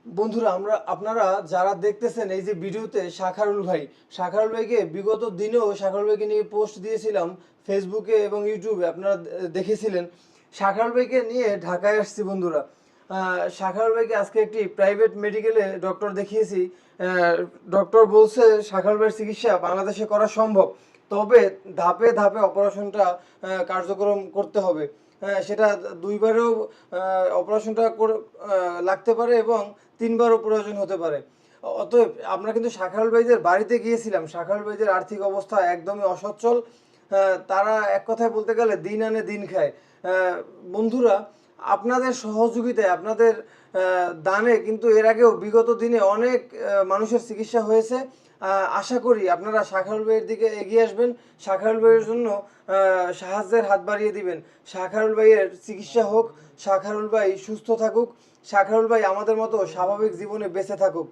বন্ধুরা, আপনারা যারা দেখতেছেন এই যে ভিডিওতে শাখারুল ভাইকে বিগত দিনেও শাখারুল ভাইকে নিয়ে পোস্ট দিয়েছিলাম ফেসবুকে এবং ইউটিউবে, আপনারা দেখেছিলেন। শাখারুল ভাইকে নিয়ে ঢাকায় আসছি বন্ধুরা। শাখারুল ভাইকে আজকে একটি প্রাইভেট মেডিকেলে ডক্টর দেখিয়েছি। ডক্টর বলছে শাখারুল ভাইয়ের চিকিৎসা বাংলাদেশে করা সম্ভব, তবে ধাপে ধাপে অপারেশনটা কার্যক্রম করতে হবে। হ্যাঁ, সেটা দুইবারেও অপারেশনটা লাগতে পারে এবং তিনবারও প্রয়োজন হতে পারে। অতএব আমরা কিন্তু শাখারুল ভাইদের বাড়িতে গিয়েছিলাম। শাখারুল ভাইদের আর্থিক অবস্থা একদমই অসচ্ছল। তারা এক কথায় বলতে গেলে দিন আনে দিন খায়। বন্ধুরা, আপনাদের সহযোগিতায়, আপনাদের দানে কিন্তু এর আগেও বিগত দিনে অনেক মানুষের চিকিৎসা হয়েছে। আশা করি আপনারা শাখারুল ভাইয়ের দিকে এগিয়ে আসবেন, শাখারুল ভাইয়ের জন্য সাহায্যের হাত বাড়িয়ে দিবেন। শাখারুল ভাইয়ের চিকিৎসা হোক, শাখারুল ভাই সুস্থ থাকুক, শাখারুল ভাই আমাদের মতো স্বাভাবিক জীবনে বেঁচে থাকুক।